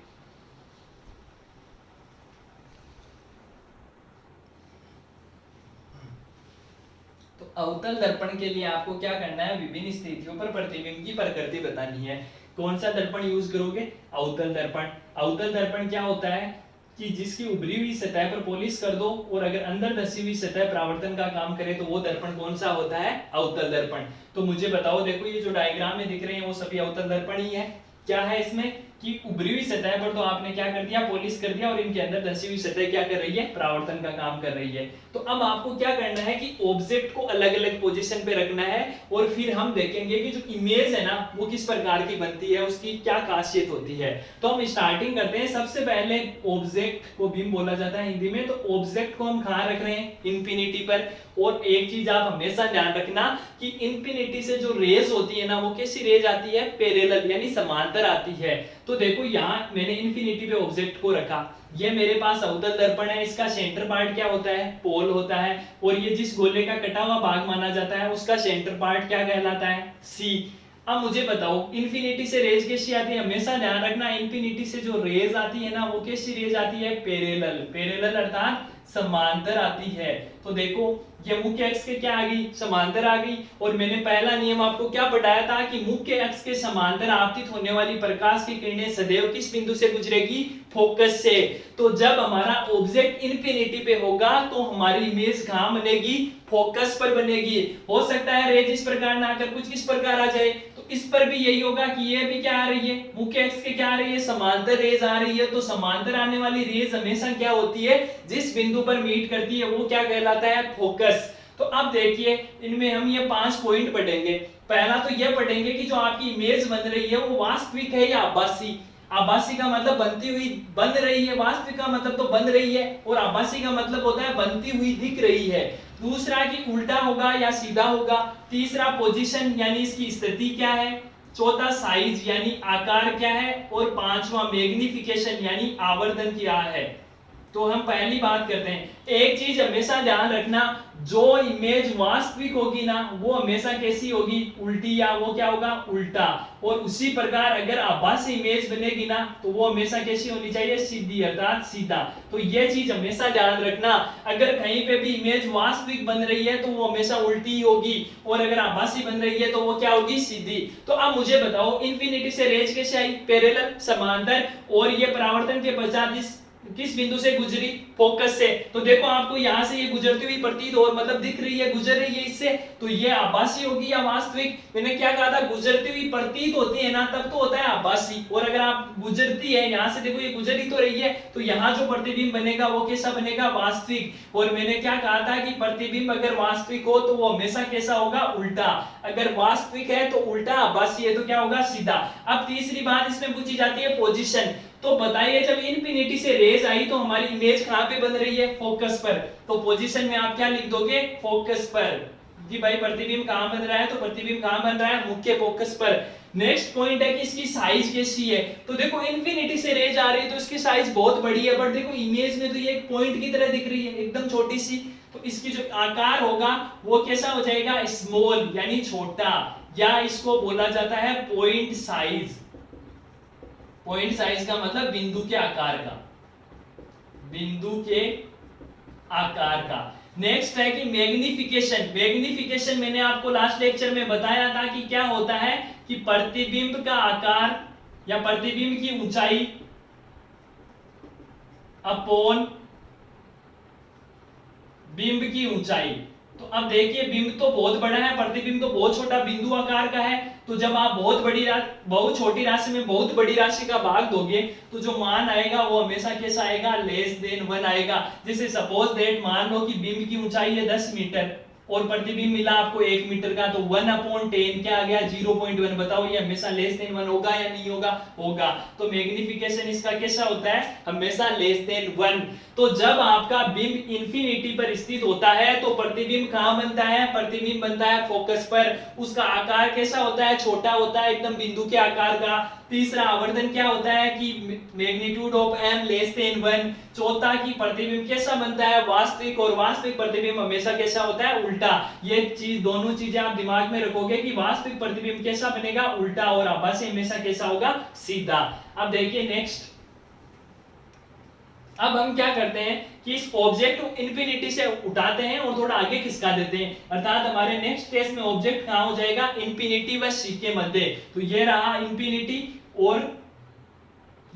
अवतल दर्पण के लिए आपको क्या करना है, विभिन्न स्थितियों पर प्रतिबिंब की प्रकृति बतानी है। कौन सा दर्पण यूज करोगे, अवतल दर्पण। अवतल दर्पण क्या होता है कि जिसकी उभरी हुई सतह पर पॉलिश कर दो और अगर अंदर धसी हुई सतह परावर्तन का काम करे तो वो दर्पण कौन सा होता है, अवतल दर्पण। तो मुझे बताओ, देखो ये जो डायग्राम में दिख रहे हैं वो सभी अवतल दर्पण ही है। क्या है इसमें कि उभरी हुई सतह पर तो आपने क्या कर दिया, पॉलिश कर दिया, और इनके अंदर धसी हुई सतह क्या कर रही है, परावर्तन का काम कर रही है। तो अब आपको क्या करना है कि ऑब्जेक्ट को अलग अलग पोजीशन पे रखना है और फिर हम देखेंगे कि जो इमेज है ना वो किस प्रकार की बनती है, उसकी क्या खासियत होती है। तो हम स्टार्टिंग करते हैं। सबसे पहले ऑब्जेक्ट को बिंब बोला जाता है हिंदी में, तो ऑब्जेक्ट को हम कहां रख रहे हैं, इंफिनिटी पर। और एक चीज आप हमेशा ध्यान रखना कि इंफिनिटी से जो रेज होती है ना वो कैसी रेज आती है, पैरेलल यानी समांतर आती है। तो देखो यहाँ मैंने इंफिनिटी पे ऑब्जेक्ट को रखा, ये मेरे पास अवतल दर्पण है, इसका सेंटर पार्ट क्या होता है, पोल होता है, और ये जिस गोले का कटा हुआ भाग माना जाता है उसका सेंटर पार्ट क्या कहलाता है, सी। अब मुझे बताओ इंफिनिटी से रेज कैसी आती है, हमेशा ध्यान रखना इंफिनिटी से जो रेज आती है ना वो कैसी रेज आती है, पैरेलल। पैरेलल अर्थात समांतर आती है। तो देखो ये मुख्य अक्ष के क्या आ गई, समांतर आ गई। और मैंने पहला नियम आपको क्या बताया था कि मुख्य अक्ष के समांतर आपतित होने वाली प्रकाश की किरणें सदैव किस बिंदु से गुजरेगी, फोकस से। तो जब हमारा ऑब्जेक्ट इंफिनिटी पे होगा तो हमारी इमेज कहां बनेगी, फोकस पर बनेगी। हो सकता है रेज इस प्रकार ना आकर कुछ इस प्रकार आ जाए, तो इस पर भी यही होगा कि ये भी क्या आ रही है, मुख्य अक्ष के क्या आ रही है, समांतर रेज आ रही है। तो समांतर आने वाली रेज हमेशा क्या होती है, जिस बिंदु पर मीट करती है वो क्या कहलाता है, फोकस। तो अब देखिए इनमें हम ये 5 पॉइंट पढ़ेंगे। पहला तो ये पढ़ेंगे कि जो आपकी इमेज बन रही है वो वास्तविक है या आभासी। आभासी का मतलब बनती हुई, बन रही है, वास्तविक का मतलब तो बन रही है, और आभासी का मतलब होता है बनती हुई दिख रही है। दूसरा कि उल्टा होगा या सीधा होगा। तीसरा पोजीशन यानी इसकी स्थिति क्या है। चौथा साइज यानी आकार क्या है, और पांचवा मैग्निफिकेशन यानी आवर्धन क्या है। तो हम पहली बात करते हैं, एक चीज हमेशा ध्यान रखना, जो इमेज वास्तविक होगी ना वो हमेशा कैसी होगी, उल्टी, या वो क्या होगा, उल्टा। और उसी प्रकार अगर आभासी इमेज बनेगी ना तो वो हमेशा कैसी होनी चाहिए, सीधी अर्थात सीधा। तो ये चीज हमेशा ध्यान रखना, अगर कहीं पे भी इमेज वास्तविक बन रही है तो वो हमेशा उल्टी ही होगी, और अगर आभासी बन रही है तो वो क्या होगी, सीधी। तो अब मुझे बताओ इंफिनिटी से रेज कैसे आई, पैरेलल, समांतर, और ये परावर्तन के पश्चात किस बिंदु से गुजरी, फोकस से। तो देखो आपको यहां से ये गुजरती हुई प्रतीत हो, मतलब दिख रही है, गुजर रही है इससे, तो ये आभासी होगी या वास्तविक। मैंने क्या कहा था, गुजरती हुई प्रतीत होती है ना तब तो होता है आभासी, और अगर आप गुजरती है, यहां से देखो ये गुजर ही तो रही है, तो यहाँ जो प्रतिबिंब बनेगा वो कैसा बनेगा, वास्तविक। और मैंने क्या कहा था कि प्रतिबिंब अगर वास्तविक हो तो वो हमेशा कैसा होगा, उल्टा। अगर वास्तविक है तो उल्टा, आभासी है तो क्या होगा, सीधा। अब तीसरी बात इसमें पूछी जाती है पोजीशन। तो बताइए जब इनफिनिटी से रेज आई तो हमारी इमेज कहां पे बन रही है, फोकस पर। तो पोजीशन में आप क्या लिख दोगे, फोकस पर। जी भाई प्रतिबिंब कहां बन रहा है, तो प्रतिबिंब कहां बन रहा है, मुख्य फोकस पर। नेक्स्ट पॉइंट है कि इसकी साइज कैसी है। तो देखो इनफिनिटी से रेज आ रही है तो इसकी साइज बहुत बड़ी है, बट देखो इमेज में तो ये एक पॉइंट की तरह दिख रही है, एकदम छोटी सी। तो इसकी जो आकार होगा वो कैसा हो जाएगा, स्मॉल यानी छोटा, या इसको बोला जाता है पॉइंट साइज। पॉइंट साइज का मतलब बिंदु के आकार का, बिंदु के आकार का। नेक्स्ट है कि मैग्निफिकेशन। मैग्निफिकेशन मैंने आपको लास्ट लेक्चर में बताया था कि क्या होता है कि प्रतिबिंब का आकार या प्रतिबिंब की ऊंचाई अपॉन बिंब की ऊंचाई। तो अब देखिए बिंब तो बहुत बड़ा है, प्रतिबिंब तो बहुत छोटा बिंदु आकार का है। तो जब आप बहुत छोटी राशि में बहुत बड़ी राशि का भाग दोगे तो जो मान आएगा वो हमेशा कैसा आएगा, लेस देन 1 आएगा। जैसे सपोज दैट मान लो कि बिंब की ऊंचाई है 10 मीटर और प्रतिबिंब मिला आपको 1 मीटर का, तो 1/10 क्या आ गया, 0.1। बताओ ये हमेशा लेस देन 1 होगा या नहीं होगा? होगा। तो मैग्निफिकेशन इसका कैसा होता है, हमेशा लेस देन 1। तो जब आपका बिंब इंफिनिटी पर स्थित होता है तो प्रतिबिंब कहां बनता है, प्रतिबिंब बनता है फोकस पर। उसका आकार कैसा होता है, छोटा होता है, एकदम बिंदु के आकार का। तीसरा आवर्धन क्या होता है कि magnitude of m less than 1। चौथा की प्रतिबिंब कैसा बनता है, वास्तविक, और वास्तविक प्रतिबिंब हमेशा कैसा होता है, उल्टा। ये चीज दोनों चीजें आप दिमाग में रखोगे कि वास्तविक प्रतिबिंब कैसा बनेगा, उल्टा, और आभासी हमेशा कैसा होगा, सीधा। अब देखिए नेक्स्ट, अब हम क्या करते हैं कि इस ऑब्जेक्ट को इंफिनिटी से उठाते हैं और थोड़ा आगे खिसका देते हैं, अर्थात हमारे नेक्स्ट केस में ऑब्जेक्ट कहां हो जाएगा, इंफिनिटी व सी के मध्य। तो ये रहा इंफिनिटी और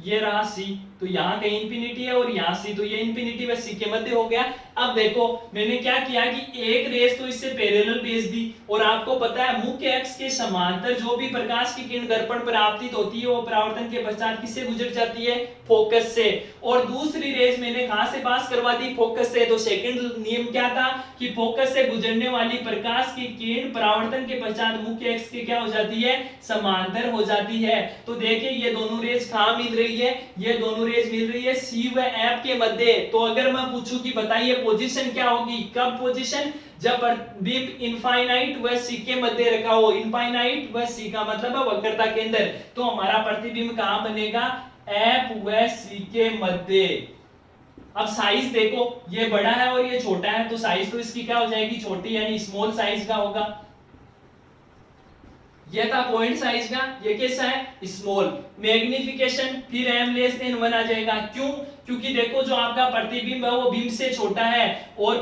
ये रहा सी, तो यहाँ कहीं इंफिनिटी है और यहाँ सी, तो ये इंफिनिटी व सी के मध्य हो गया। अब देखो मैंने क्या किया कि एक रेस तो इससे पैरेलल भेज दी, और आपको पता है मुख्य अक्ष के समांतर जो भी प्रकाश की किरण दर्पण पर आपतित होती है वो परावर्तन के पश्चात किससे गुजर जाती है, फोकस से। और दूसरी रेस मैंने कहां से पास करवा दी, फोकस से। तो सेकंड नियम क्या था कि फोकस से गुजरने वाली प्रकाश की किरण परावर्तन के पश्चात मुख्य अक्ष के क्या हो जाती है, समांतर हो जाती है। तो देखिए ये दोनों रेस कहां मिल रही है, ये दोनों रेस मिल रही है सी व एफ के मध्य। तो अगर मैं पूछूं कि बताइए पोजीशन क्या होगी, कब पोजीशन, जब बिंब इनफाइनाइट व सी के मध्य रखा हो। इनफाइनाइट व सी का मतलब है वक्रता केंद्र। तो हमारा प्रतिबिंब कहां बनेगा, एफ व सी के मध्य। अब साइज देखो, ये बड़ा है और ये छोटा है, तो साइज तो इसकी क्या हो जाएगी, छोटी, यानी स्मॉल साइज का होगा। ये था पॉइंट साइज का, ये कैसा है, स्मॉल। मैग्निफिकेशन फिर m लेस देन 1 आ जाएगा। क्यों, क्योंकि देखो जो आपका प्रतिबिंब है वो बिंब से छोटा है, और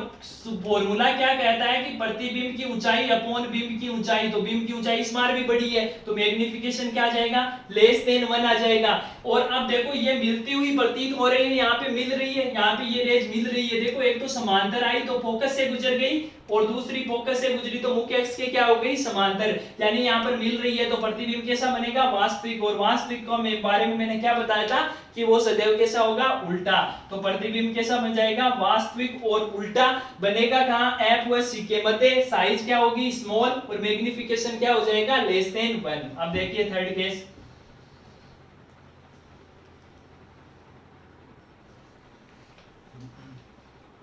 फॉर्मूला क्या कहता है कि प्रतिबिंब की ऊंचाई अपॉन बिंब की ऊंचाई। तो बिंब की ऊंचाई इस बार भी बड़ी है, तो मैग्निफिकेशन क्या आ जाएगा, लेस देन 1 आ जाएगा। और अब देखो ये मिलती हुई प्रतीत हो रही है, यहाँ पे मिल रही है, यहाँ पे ये रेज मिल रही है। देखो एक तो समांतर आई तो फोकस से गुजर गई, और दूसरी फोकस से गुजरी तो मुख्य अक्ष के क्या हो गई, समांतर, यानी यहाँ पर मिल रही है। तो प्रतिबिंब कैसा बनेगा, वास्तविक। और वास्तविक को बारे में मैंने क्या बताया था कि वो सदैव कैसा होगा, उल्टा। तो प्रतिबिंब कैसा बन जाएगा, वास्तविक और उल्टा बनेगा। कहां, एफ व सी के मध्य। साइज क्या होगी, स्मॉल, और मैग्निफिकेशन क्या हो जाएगा, लेस देन 1। अब देखिए थर्ड केस,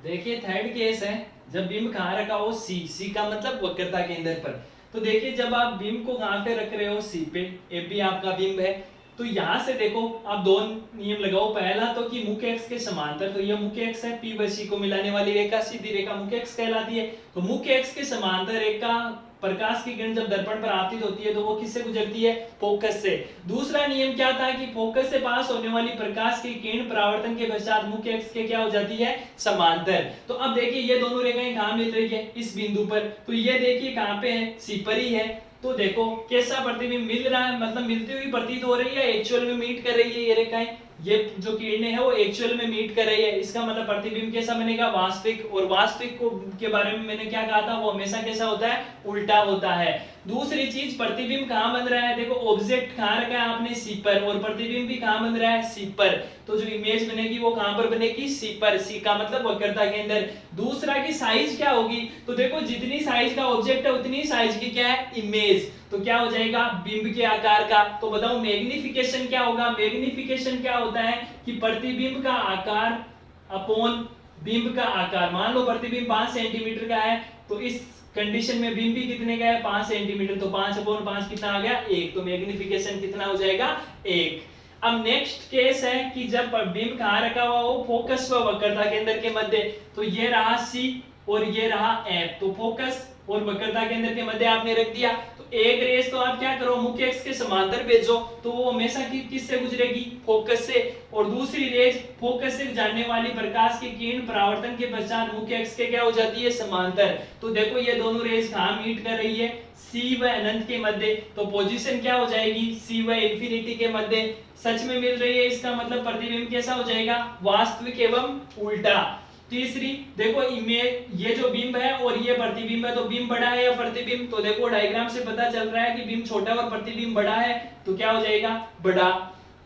देखिए थर्ड केस है जब बिंब कहां रखा हो, सी का मतलब वक्रता केंद्र पर। तो देखिए जब आप बिंब को कहां पे रख रहे हो, सी पे, ए भी आपका बिंब है, तो यहां से देखो आप दो नियम लगाओ। पहला तो कि मुख्य अक्ष के समांतर, तो ये मुख्य अक्ष है, पी व सी को मिलाने वाली रेखा सीधी रेखा मुख्य अक्ष कहलाती है। तो मुख्य अक्ष के समांतर रेखा प्रकाश की किरण जब दर्पण पर आपतित होती है तो वो किससे गुजरती है, फोकस से। दूसरा नियम क्या था कि फोकस से पास होने वाली प्रकाश की किरण परावर्तन के पश्चात मुख्य अक्ष के क्या हो जाती है, समांतर। तो अब देखिए ये दोनों रेखाएं कहां मिल रही है, इस बिंदु पर। तो ये देखिए कहां पे है, सी पर ही है। तो देखो कैसा प्रतिबिंब मिल रहा है, मतलब मिलती हुई प्रतीत हो रही है, एक्चुअल में मीट कर रही है ये रेखाएं, ये जो किरणें है वो एक्चुअल में मीट कर रही है। इसका मतलब प्रतिबिंब कैसा बनेगा, वास्तविक। और वास्तविक को के बारे में मैंने क्या कहा था, वो हमेशा कैसा होता है, उल्टा होता है। दूसरी चीज, प्रतिबिंब कहां बन रहा है, देखो ऑब्जेक्ट कहां रखा है आपने, सी पर, और प्रतिबिंब भी कहां बन रहा है, सी पर। तो जो इमेज बनेगी वो कहां पर बनेगी, सी पर। सी का मतलब वक्रता के अंदर। दूसरा की साइज क्या होगी, तो देखो जितनी साइज का ऑब्जेक्ट है उतनी साइज की क्या है, इमेज। तो क्या हो जाएगा, बिंब के आकार का। तो बताओ मैग्निफिकेशन क्या होगा, मैग्निफिकेशन क्या होता है कि प्रतिबिंब का आकार अपॉन बिंब का आकार। मान लो प्रतिबिंब 5 सेंटीमीटर का है, तो इस कंडीशन में बिंब भी कितने का है, 5 सेंटीमीटर। तो 5/5 कितना आ गया, 1। तो मैग्निफिकेशन कितना हो जाएगा, 1। अब नेक्स्ट केस है कि जब बिंब कहां रखा हुआ हो, फोकस व वक्रता केंद्र के मध्य। तो ये रहा सी और ये रहा एफ। तो फोकस और वक्रता केंद्र के मध्य आपने रख दिया। तो एक रेस तो आप क्या करो, मुख्य अक्ष के समांतर भेजो, तो वो हमेशा किससे गुजरेगी, फोकस से। और दूसरी रेस फोकस से जाने वाली प्रकाश की किरण परावर्तन के पश्चात मुख्य अक्ष के क्या हो जाती है, समांतर। तो देखो ये दोनों रेस कहां मीट कर रही है, सी व अनंत के मध्य। तो पोजीशन क्या हो जाएगी, सी व इंफिनिटी के मध्य सच में मिल रही है, इसका मतलब प्रतिबिंब कैसा हो जाएगा, वास्तविक एवं उल्टा। तीसरी देखो इमेज, ये जो बिंब है और ये प्रतिबिंब है, तो बिंब बड़ा है या प्रतिबिंब, तो देखो डायग्राम से पता चल रहा है कि बिंब छोटा और प्रतिबिंब बड़ा है, तो क्या हो जाएगा, बड़ा।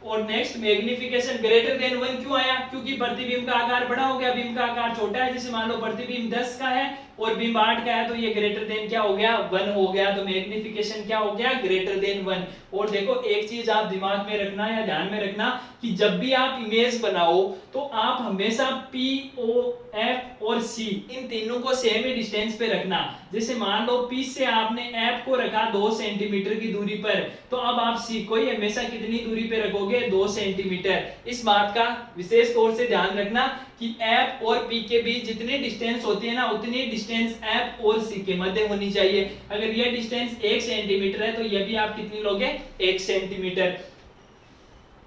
और नेक्स्ट मैग्निफिकेशन ग्रेटर देन 1 क्यों आया, क्योंकि प्रतिबिंब का आकार बड़ा हो गया, बिंब का आकार छोटा है। जैसे मान लो प्रतिबिंब 10 का है और बिंब 8 का है, तो ये ग्रेटर देन क्या हो गया, 1 हो गया। तो मैग्निफिकेशन क्या हो गया, ग्रेटर देन 1। और देखो एक चीज आप दिमाग में रखना या ध्यान में रखना कि जब भी आप इमेज बनाओ तो आप हमेशा P, O, F और C इन तीनों को सेम ही डिस्टेंस पे रखना। जैसे मान लो P से आपने F को रखा 2 सेंटीमीटर की दूरी पर, तो अब आप C को हमेशा कितनी दूरी पे रखोगे, 2 सेंटीमीटर। इस बात का विशेष तौर से ध्यान रखना कि F और P के बीच जितनी डिस्टेंस होती है ना, उतनी डिस्टेंस F और C के मध्य होनी चाहिए। अगर यह डिस्टेंस 1 सेंटीमीटर है तो यह भी आप कितनी लोगे, 1 सेंटीमीटर।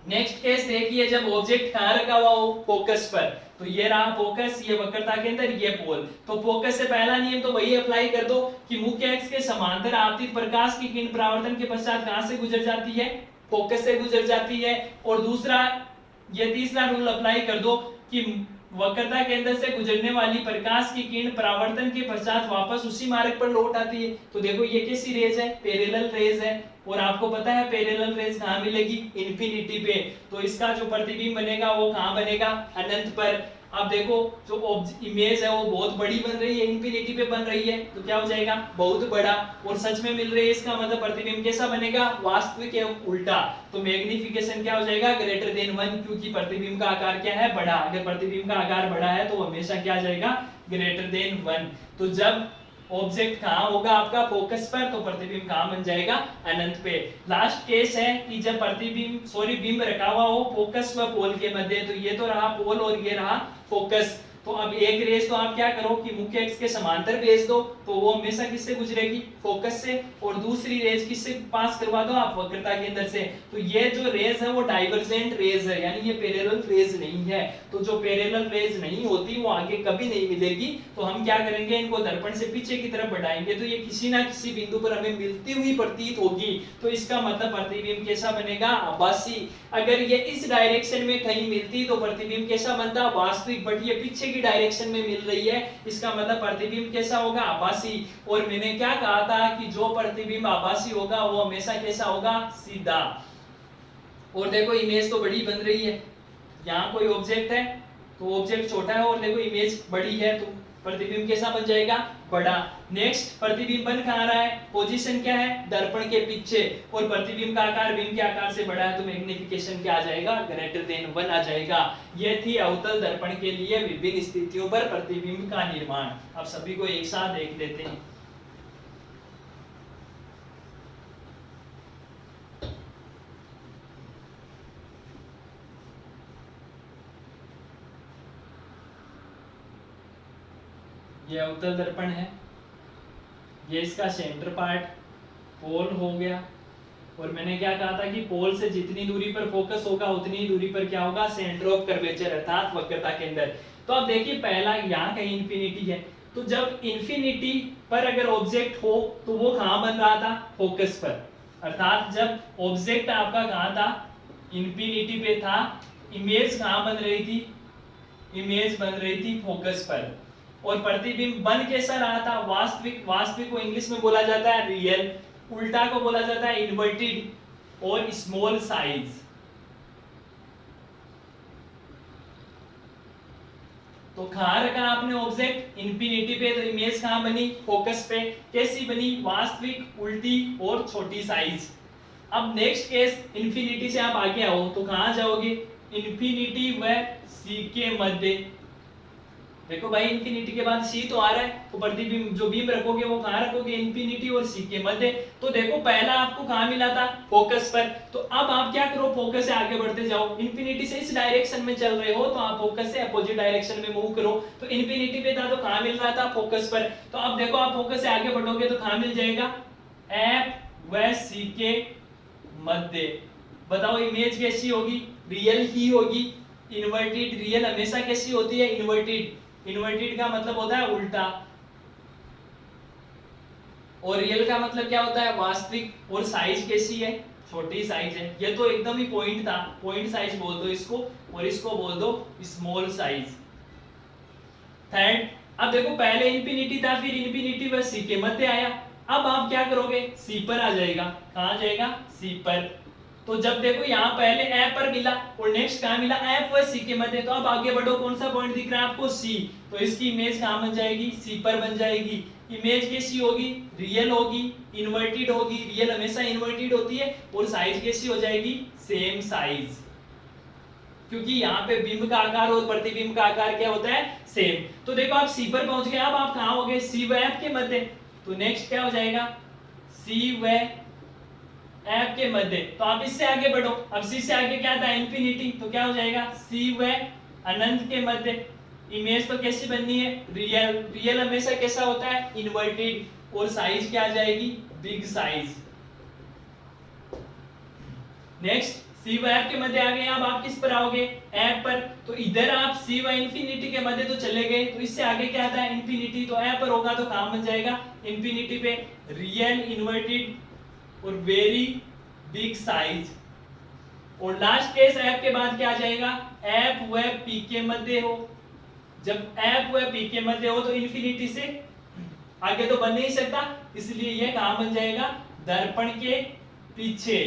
नेक्स्ट केस देखिए, जब ऑब्जेक्ट कहां रखा हुआ हो, फोकस पर। तो ये रहा फोकस, ये वक्रता केंद्र, ये पोल। तो फोकस से पहला नियम तो वही अप्लाई कर दो कि मुख्य अक्ष के समांतर आपतित प्रकाश की किरण परावर्तन के पश्चात कहां से गुजर जाती है, फोकस से गुजर जाती है। और दूसरा, ये तीसरा रूल अप्लाई कर दो कि वक्रता केंद्र से गुजरने वाली प्रकाश की किरण परावर्तन के पश्चात वापस उसी मार्ग पर लौट आती है। तो देखो ये कैसी रेज है, पैरेलल रेज है। और आपको पता है पैरेलल रेज कहां मिलेगी, इंफिनिटी पे। तो इसका जो प्रतिबिंब बनेगा वो कहां बनेगा, अनंत पर। अब देखो जो इमेज है वो बहुत बड़ी बन रही है, इंफिनिटी पे बन रही है, तो क्या हो जाएगा, बहुत बड़ा। और सच में मिल रही है, इसका मतलब प्रतिबिंब कैसा बनेगा, वास्तविक एवं उल्टा। तो मैग्निफिकेशन क्या हो जाएगा, ग्रेटर देन 1, क्योंकि प्रतिबिंब का आकार क्या है, बड़ा। अगर प्रतिबिंब का आकार बड़ा है तो हमेशा क्या आ जाएगा, ग्रेटर देन 1। तो जब ऑब्जेक्ट कहां होगा आपका, फोकस पर, तो प्रतिबिंब कहां बन जाएगा, अनंत पे। लास्ट केस है कि जब प्रतिबिंब बिंब रखा हुआ हो फोकस व पोल के मध्य। तो ये तो रहा पोल और ये रहा फोकस। तो अब एक रेस तो आप क्या करो कि मुख्य अक्ष के समांतर भेज दो, तो वो हमेशा किससे गुजरेगी, फोकस से। और दूसरी रेस किससे पास करवा दो आप, वक्रता केंद्र से। तो ये जो रेस है वो डाइवर्जेंट रेस है, यानी ये पैरेलल रेस नहीं है। तो जो पैरेलल रेस नहीं होती वो आगे कभी नहीं मिलेगी। तो हम क्या करेंगे, इनको दर्पण से पीछे की तरफ बढ़ाएंगे, तो ये किसी ना किसी बिंदु पर हमें मिलती हुई प्रतीत होगी। तो इसका मतलब प्रतिबिंब कैसा बनेगा, आभासी। अगर ये इस डायरेक्शन में कहीं मिलती तो प्रतिबिंब कैसा बनता, वास्तविक। बट ये पीछे की डायरेक्शन में मिल रही है, इसका मतलब प्रतिबिंब कैसा होगा, आभासी। और मैंने क्या कहा था कि जो प्रतिबिंब आभासी होगा वो हमेशा कैसा होगा, सीधा। और देखो इमेज तो बड़ी बन रही है, यहाँ कोई ऑब्जेक्ट है तो ऑब्जेक्ट छोटा है, और देखो इमेज बड़ी है तो प्रतिबिंब कैसा बन जाएगा, बड़ा। नेक्स्ट, प्रतिबिंब बन कहां रहा है, पोजीशन क्या है, दर्पण के पीछे। और प्रतिबिंब का आकार बिंब के आकार से बड़ा है, तो मैग्निफिकेशन क्या आ जाएगा, ग्रेटर देन 1 आ जाएगा। ये थी अवतल दर्पण के लिए विभिन्न स्थितियों पर प्रतिबिंब का निर्माण। अब सभी को एक साथ देख लेते हैं। ये अवतल दर्पण है, ये इसका सेंटर पार्ट पोल हो गया। और मैंने क्या कहा था कि पोल से जितनी दूरी पर फोकस होगा उतनी ही दूरी पर क्या होगा, सेंटर ऑफ कर्वेचर अर्थात वक्रता केंद्र। तो अब देखिए पहला यहाँ कहीं इंफिनिटी है, तो जब इंफिनिटी पर अगर ऑब्जेक्ट हो तो वो कहां बन रहा था, फोकस पर। अर्थात जब ऑब्जेक्ट आपका कहां था, इंफिनिटी पे था, इमेज कहां बन रही थी, इमेज बन रही थी फोकस पर। और प्रतिबिंब बन कैसा रहा था, वास्तविक। वास्तविक को इंग्लिश में बोला जाता है रियल, उल्टा को बोला जाता है इन्वर्टेड और स्मॉल साइज। तो कहां रखा आपने ऑब्जेक्ट, इंफिनिटी पे, तो इमेज कहां बनी, फोकस पे। कैसी बनी, वास्तविक, उल्टी और छोटी साइज। अब नेक्स्ट केस, इंफिनिटी से आप आगे आओ तो कहां जाओगे, इंफिनिटी व सी के मध्य। देखो भाई इंफिनिटी के बाद सी तो आ रहा है, तो प्रतिबिंब जो बीम रखोगे वो कहाँ रखोगे, इंफिनिटी और सी के मध्य। तो देखो पहला आपको कहाँ मिला था, फोकस पर। तो अब आप क्या करो, फोकस से आगे बढ़ते जाओ, इंफिनिटी से इस डायरेक्शन में चल रहे हो तो आप फोकस से अपोजिट डायरेक्शन में मूव करो। तो इंफिनिटी पे था तो कहाँ मिल रहा था, फोकस पर। तो अब देखो आप फोकस से आगे बढ़ोगे तो कहाँ मिल जाएगा, एफ व सी के मध्य। बताओ इमेज कैसी होगी, रियल ही होगी। इन्वर्टेड रियल हमेशा कैसी होती है, इन्वर्टेड। इन्वर्टेड का मतलब होता है उल्टा, और रियल का मतलब क्या होता है, वास्तविक। और साइज कैसी है, छोटी साइज है। ये तो एकदम ही पॉइंट था, पॉइंट साइज बोल दो इसको, और इसको बोल दो स्मॉल साइज। थर्ड, अब देखो पहले इंफिनिटी था, फिर इंफिनिटी व सी के मध्य आया। अब आप क्या करोगे, सी पर आ जाएगा। कहां जाएगा, सी पर। तो जब देखो यहाँ पहले ए पर मिला और नेक्स्ट कहाँ मिला, एफ व सी के मध्य। तो अब आगे बढ़ो, कौन सा पॉइंट दिख रहा है आपको, सी। तो इसकी इमेज कहाँ बन जाएगी, सी पर बन जाएगी। इमेज कैसी होगी, रियल होगी, इन्वर्टेड होगी। रियल हमेशा इन्वर्टेड होती है। और साइज कैसी हो जाएगी, सेम साइज, क्योंकि यहाँ पे बिंब का आकार और प्रतिबिंब का आकार क्या होता है, सेम। तो देखो आप सी पर पहुंच गए। अब आप कहाँ हो गए, सी व एफ के मध्य। तो नेक्स्ट क्या हो जाएगा, सी व एफ के मध्य। तो आप इससे आगे बढ़ो। अब सी से आगे क्या था, इंफिनिटी। तो क्या हो जाएगा, सी व अनंत के मध्य। इमेज तो कैसी बननी है, रियल। रियल हमेशा कैसा होता है, इन्वर्टेड। और साइज क्या आ जाएगी, बिग साइज। नेक्स्ट सी व एफ के मध्य आ गए। अब आप किस पर आओगे, एफ पर। तो इधर आप सी व इंफिनिटी के मध्य तो चले गए, तो इससे आगे क्या आता है, इंफिनिटी। तो एफ पर होगा तो काम बन जाएगा इंफिनिटी पे, रियल, इन्वर्टेड और वेरी बिग साइज। और लास्ट केस एफ के बाद क्या आ जाएगा, एफ व पी के मध्य हो। जब एफ व पी के मध्य हो तो इंफिनिटी से आगे तो बन नहीं सकता, इसलिए यह कहां बन जाएगा, दर्पण के पीछे।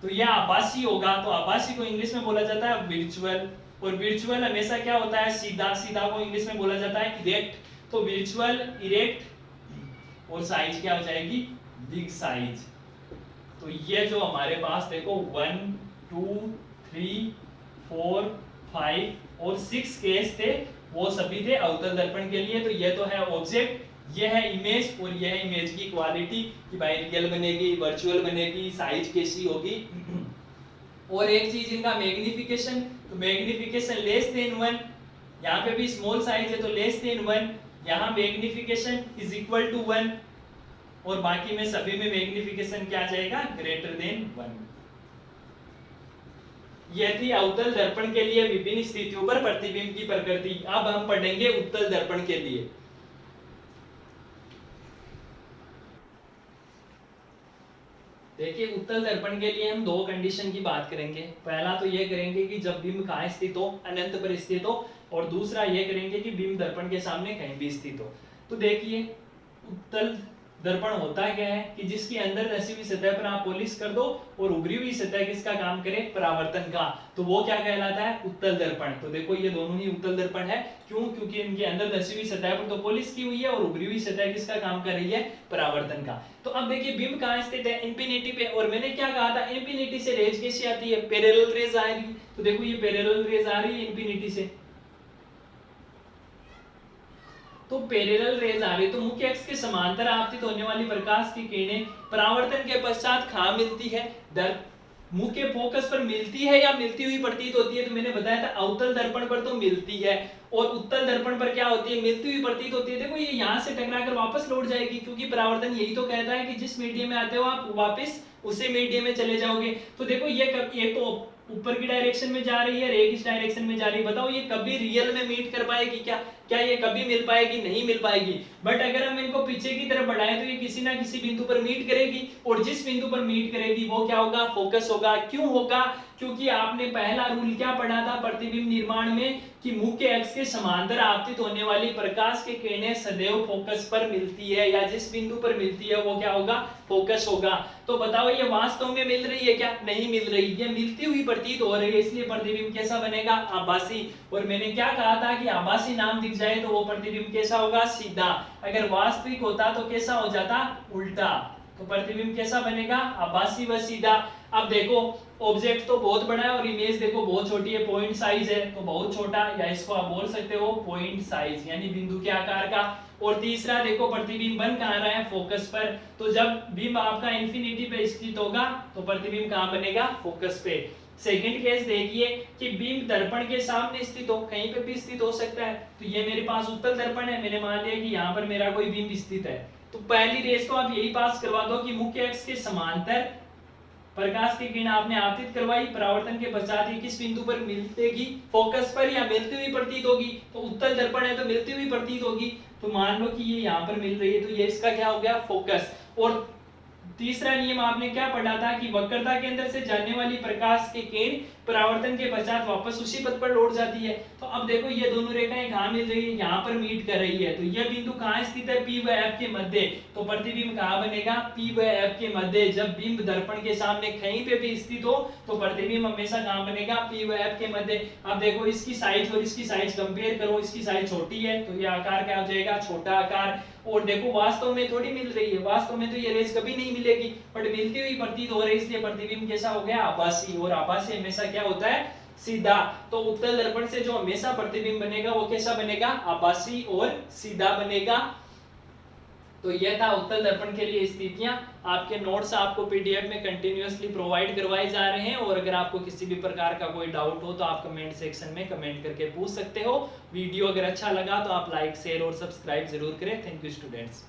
तो यह आभासी होगा। तो आभासी को इंग्लिश में बोला जाता है वर्चुअल। और वर्चुअल हमेशा क्या होता है, सीधा। सीधा को इंग्लिश में बोला जाता है इरेक्ट। तो वर्चुअल, इरेक्ट और साइज क्या हो जाएगी, बिग साइज। तो ये जो हमारे पास देखो 1 2 3 4 5 और 6 केस थे, वो सभी थे अवतल दर्पण के लिए। तो ये तो है ऑब्जेक्ट, ये है इमेज, और ये है इमेज की क्वालिटी कि भाई रियल बनेगी, वर्चुअल बनेगी, साइज कैसी होगी। और एक चीज इनका मैग्निफिकेशन। तो मैग्निफिकेशन लेस देन 1, यहाँ पे भी स्मॉल साइज है तो लेस देन 1, यहाँ मैग्निफिकेशन इज इक्वल टू 1, और बाकी में सभी में मैग्निफिकेशन क्या आ जाएगा, ग्रेटर देन 1। यह थी अवतल दर्पण के लिए विभिन्न स्थितियों पर प्रतिबिंब की प्रकृति। अब हम पढ़ेंगे उत्तल दर्पण के लिए। देखिए उत्तल दर्पण के लिए हम दो कंडीशन की बात करेंगे। पहला तो यह करेंगे कि जब बिंब कहाँ स्थित हो, अनंत पर स्थित हो, और दूसरा यह करेंगे कि बिंब दर्पण के सामने कहीं भी स्थित हो। तो देखिए उत्तल दर्पण होता क्या है कि जिसके अंदर धसी हुई सतह पर आप पॉलिश कर दो और उभरी हुई सतह किसका काम करे, परावर्तन का। तो वो क्या कहलाता है, उत्तल दर्पण। तो देखो ये दोनों ही उत्तल दर्पण है। क्यों, क्योंकि इनके अंदर धसी हुई सतह पर तो पॉलिश की हुई है और उभरी हुई सतह किसका काम कर रही है, परावर्तन का। तो अब देखिए बिंब कहाँ स्थित है, इंफिनिटी पे। और मैंने क्या कहा था, इंफिनिटी से रेज कैसी आती है, पैरेलल रेज आ रही। तो देखो ये पैरेलल रेज आ रही है इंफिनिटी से, तो पैरेलल रेज आ रही। तो मुख्य अक्ष के समांतर आपतित होने वाली प्रकाश की किरणें परावर्तन के पश्चात कहाँ मिलती है, मुख्य फोकस पर मिलती है या मिलती हुई प्रतीत होती है। तो मैंने बताया था अवतल दर्पण पर तो मिलती है, और उत्तल दर्पण पर क्या होती है, मिलती हुई प्रतीत होती है। देखो ये यहाँ से टकराकर वापस लौट जाएगी, क्योंकि परावर्तन यही तो कहता है कि जिस मीडियम में आते हो आप वापस उसी मीडियम में चले जाओगे। तो देखो ये तो ऊपर की डायरेक्शन में जा रही है, एक इस डायरेक्शन में जा रही है। बताओ ये कभी रियल में मीट कर पाएगी क्या, क्या ये कभी मिल पाएगी, नहीं मिल पाएगी। बट अगर हम इनको पीछे की तरफ बढ़ाएं तो ये किसी ना किसी बिंदु पर मीट करेगी, और जिस बिंदु पर मीट करेगी वो क्या होगा, फोकस होगा। क्यों होगा, क्योंकि आपने पहला रूल क्या पढ़ा था प्रतिबिंब निर्माण में, कि मुख्य अक्ष के समांतर आपतित होने वाली प्रकाश की किरणें सदैव फोकस पर मिलती है, या जिस बिंदु पर मिलती है वो क्या होगा, फोकस होगा। तो बताओ ये वास्तव में मिल रही है क्या, नहीं मिल रही, ये मिलती हुई प्रतीत हो रही है, इसलिए प्रतिबिंब कैसा बनेगा, आभासी। और मैंने क्या कहा था कि आभासी नाम दिख जाए तो वो प्रतिबिंब कैसा होगा, सीधा। अगर वास्तविक होता तो कैसा हो जाता, उल्टा। तो प्रतिबिंब कैसा बनेगा, आभासी व सीधा। अब देखो ऑब्जेक्ट तो बहुत बड़ा है और इमेज देखो बहुत छोटी है, पॉइंट साइज है तो बहुत छोटा, या इसको आप बोल सकते हो पॉइंट साइज यानी बिंदु के आकार का। और तीसरा देखो प्रतिबिंब बन कहाँ रहा है, फोकस पर। तो जब बिंब आपका इंफिनिटी पे स्थित होगा तो प्रतिबिंब कहाँ बनेगा, फोकस पे। सेकंड केस देखिए कि बिंब दर्पण के सामने स्थित हो, कहीं पे भी स्थित हो सकता है। तो ये मेरे पास उत्तल दर्पण है, मैंने मान लिया कि यहाँ पर मेरा कोई बिंब स्थित है। तो पहली रेस तो आप यही पास करवा दो कि मुख्य अक्ष के समांतर प्रकाश की किरण आपने आपतित करवाई, परावर्तन के पश्चात ये किस बिंदु पर मिलेगी, फोकस पर या मिलती हुई प्रतीत होगी। तो उत्तल दर्पण है तो मिलती हुई प्रतीत होगी, तो मान लो कि ये यहाँ पर मिल रही है, तो ये इसका क्या हो गया, फोकस। और तीसरा नियम आपने क्या पढ़ा था कि वक्रता के अंदर से जाने वाली प्रकाश की किरण परावर्तन के पश्चात वापस उसी पथ पर लौट जाती है। तो अब देखो ये दोनों रेखाएं कहाँ मिल रही है, यहाँ पर मीट कर रही है। तो यह बिंदु कहाँ स्थित है, P व F के मध्य। तो प्रतिबिंब कहाँ बनेगा, P व F के मध्य। जब बिंब दर्पण के सामने कहीं पे भी स्थित हो तो प्रतिबिंब हमेशा कहाँ बनेगा, P व F के मध्य। अब देखो इसकी साइज और इसकी साइज कंपेयर करो, इसकी साइज छोटी है तो ये आकार क्या हो जाएगा, छोटा आकार। और देखो वास्तव में थोड़ी मिल रही है, वास्तव में तो ये रेस कभी नहीं मिलेगी, बट मिलती हुई प्रतीत हो रही है, इसलिए प्रतिबिंब कैसा हो गया, आभासी। और आभासी हमेशा क्या होता है, सीधा। तो उत्तल दर्पण से जो हमेशा प्रतिबिंब बनेगा वो कैसा बनेगा, आभासी और सीधा बनेगा। तो यह था उत्तल दर्पण के लिए स्थितियां। आपके नोट्स आपको पीडीएफ में कंटिन्यूअसली प्रोवाइड करवाए जा रहे हैं, और अगर आपको किसी भी प्रकार का कोई डाउट हो तो आप कमेंट सेक्शन में कमेंट करके पूछ सकते हो। वीडियो अगर अच्छा लगा तो आप लाइक, शेयर और सब्सक्राइब जरूर करें। Thank you students.